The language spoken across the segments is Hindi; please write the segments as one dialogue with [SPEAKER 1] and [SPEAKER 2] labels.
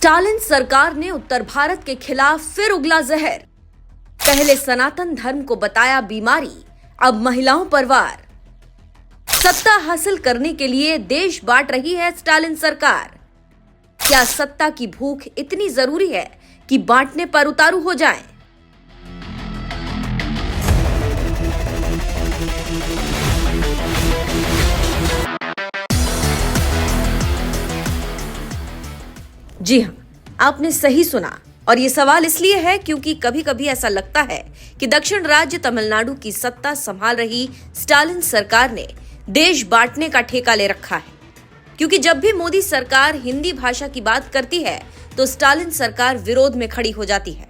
[SPEAKER 1] स्टालिन सरकार ने उत्तर भारत के खिलाफ फिर उगला जहर। पहले सनातन धर्म को बताया बीमारी, अब महिलाओं पर वार। सत्ता हासिल करने के लिए देश बांट रही है स्टालिन सरकार। क्या सत्ता की भूख इतनी जरूरी है कि बांटने पर उतारू हो जाएं? जी हां, आपने सही सुना। और ये सवाल इसलिए है क्योंकि कभी कभी ऐसा लगता है कि दक्षिण राज्य तमिलनाडु की सत्ता संभाल रही स्टालिन सरकार ने देश बांटने का ठेका ले रखा है। क्योंकि जब भी मोदी सरकार हिंदी भाषा की बात करती है तो स्टालिन सरकार विरोध में खड़ी हो जाती है,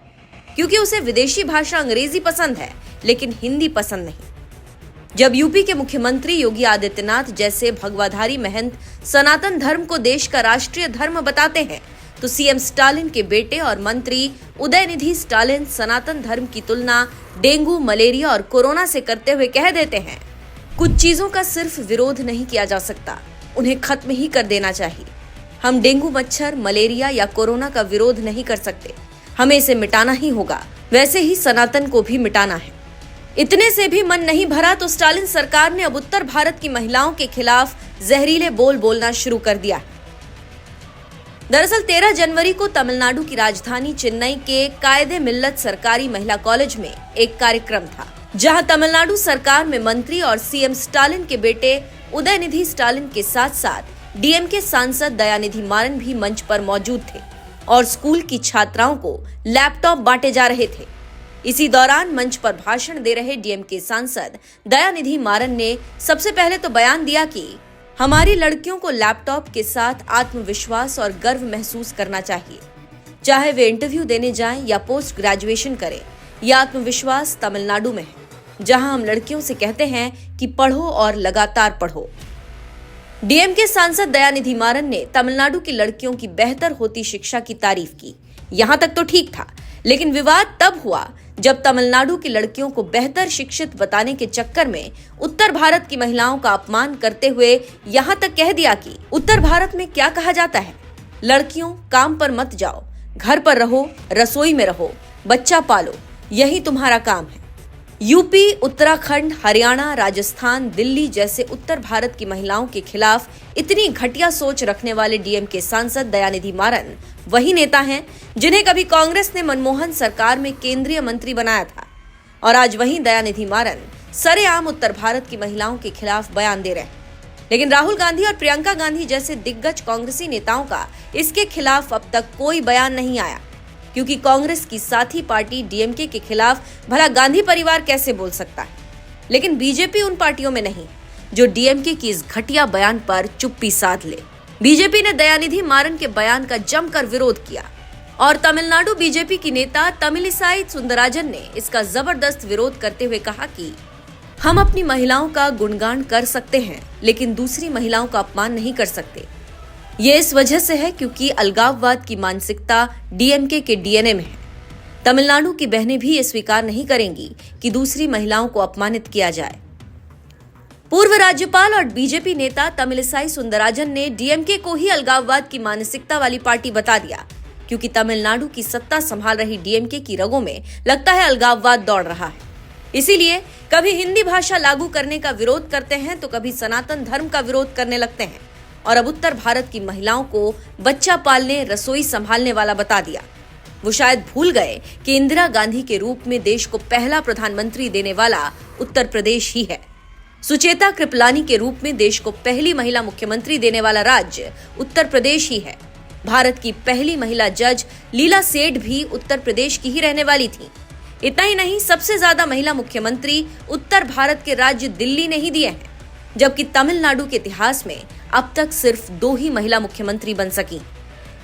[SPEAKER 1] क्योंकि उसे विदेशी भाषा अंग्रेजी पसंद है लेकिन हिंदी पसंद नहीं। जब यूपी के मुख्यमंत्री योगी आदित्यनाथ जैसे भगवाधारी महंत सनातन धर्म को देश का राष्ट्रीय धर्म बताते हैं तो सीएम स्टालिन के बेटे और मंत्री उदयनिधि स्टालिन सनातन धर्म की तुलना डेंगू, मलेरिया और कोरोना से करते हुए कह देते हैं, कुछ चीजों का सिर्फ विरोध नहीं किया जा सकता, उन्हें खत्म ही कर देना चाहिए। हम डेंगू, मच्छर, मलेरिया या कोरोना का विरोध नहीं कर सकते, हमें इसे मिटाना ही होगा। वैसे ही सनातन को भी मिटाना है। इतने से भी मन नहीं भरा तो स्टालिन सरकार ने अब उत्तर भारत की महिलाओं के खिलाफ जहरीले बोल बोलना शुरू कर दिया है। दरअसल 13 जनवरी को तमिलनाडु की राजधानी चेन्नई के कायदे मिल्लत सरकारी महिला कॉलेज में एक कार्यक्रम था, जहां तमिलनाडु सरकार में मंत्री और सीएम स्टालिन के बेटे उदयनिधि स्टालिन के साथ साथ डीएमके सांसद दयानिधि मारन भी मंच पर मौजूद थे और स्कूल की छात्राओं को लैपटॉप बांटे जा रहे थे। इसी दौरान मंच पर भाषण दे रहे डीएमके सांसद दयानिधि मारन ने सबसे पहले तो बयान दिया कि हमारी लड़कियों को लैपटॉप के साथ आत्मविश्वास और गर्व महसूस करना चाहिए। चाहे वे इंटरव्यू देने जाएं या पोस्ट ग्रेजुएशन करें, यह आत्मविश्वास तमिलनाडु में है, जहां हम लड़कियों से कहते हैं कि पढ़ो और लगातार पढ़ो। डीएमके सांसद दयानिधि मारन ने तमिलनाडु की लड़कियों की बेहतर होती शिक्षा की तारीफ की। यहां तक तो ठीक था, लेकिन विवाद तब हुआ जब तमिलनाडु की लड़कियों को बेहतर शिक्षित बताने के चक्कर में उत्तर भारत की महिलाओं का अपमान करते हुए यहां तक कह दिया कि उत्तर भारत में क्या कहा जाता है, लड़कियों काम पर मत जाओ, घर पर रहो, रसोई में रहो, बच्चा पालो, यही तुम्हारा काम है। यूपी, उत्तराखंड, हरियाणा, राजस्थान, दिल्ली जैसे उत्तर भारत की महिलाओं के खिलाफ इतनी घटिया सोच रखने वाले डीएमके सांसद दयानिधि मारन वही नेता हैं जिन्हें कभी कांग्रेस ने मनमोहन सरकार में केंद्रीय मंत्री बनाया था, और आज वही दयानिधि मारन सरेआम उत्तर भारत की महिलाओं के खिलाफ बयान दे रहे हैं। लेकिन राहुल गांधी और प्रियंका गांधी जैसे दिग्गज कांग्रेसी नेताओं का इसके खिलाफ अब तक कोई बयान नहीं आया, क्योंकि कांग्रेस की साथी पार्टी डीएमके के खिलाफ भला गांधी परिवार कैसे बोल सकता है। लेकिन बीजेपी उन पार्टियों में नहीं जो डीएमके की इस घटिया बयान पर चुप्पी साध ले। बीजेपी ने दयानिधि मारन के बयान का जमकर विरोध किया और तमिलनाडु बीजेपी की नेता तमिलिसाई सुंदरराजन ने इसका जबरदस्त विरोध करते हुए कहा कि हम अपनी महिलाओं का गुणगान कर सकते हैं लेकिन दूसरी महिलाओं का अपमान नहीं कर सकते। ये इस वजह से है क्योंकि अलगाववाद की मानसिकता डीएमके के डीएनए में है। तमिलनाडु की बहनें भी ये स्वीकार नहीं करेंगी कि दूसरी महिलाओं को अपमानित किया जाए। पूर्व राज्यपाल और बीजेपी नेता तमिलिसाई सुंदरराजन ने डीएमके को ही अलगाववाद की मानसिकता वाली पार्टी बता दिया, क्योंकि तमिलनाडु की सत्ता संभाल रही डीएमके की रगों में लगता है अलगाववाद दौड़ रहा है। इसीलिए कभी हिंदी भाषा लागू करने का विरोध करते हैं तो कभी सनातन धर्म का विरोध करने लगते हैं, और अब उत्तर भारत की महिलाओं को बच्चा पालने, रसोई संभालने वाला बता दिया। वो शायद भूल गए कि इंदिरा गांधी के रूप में देश को पहला प्रधानमंत्री देने वाला उत्तर प्रदेश ही है। सुचेता कृपलानी के रूप में देश को पहली महिला मुख्यमंत्री देने वाला राज्य उत्तर प्रदेश ही है। भारत की पहली महिला जज लीला सेठ भी उत्तर प्रदेश की ही रहने वाली थी। इतना ही नहीं, सबसे ज्यादा महिला मुख्यमंत्री उत्तर भारत के राज्य दिल्ली ने ही दिए हैं, जबकि तमिलनाडु के इतिहास में अब तक सिर्फ 2 ही महिला मुख्यमंत्री बन सकी।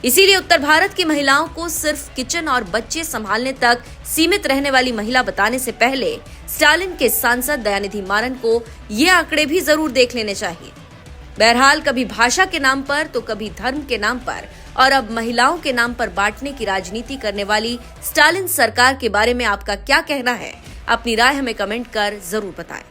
[SPEAKER 1] इसीलिए उत्तर भारत की महिलाओं को सिर्फ किचन और बच्चे संभालने तक सीमित रहने वाली महिला बताने से पहले स्टालिन के सांसद दयानिधि मारन को ये आंकड़े भी जरूर देख लेने चाहिए। बहरहाल कभी भाषा के नाम पर तो कभी धर्म के नाम पर और अब महिलाओं के नाम पर बांटने की राजनीति करने वाली स्टालिन सरकार के बारे में आपका क्या कहना है? अपनी राय हमें कमेंट कर जरूर बताएं।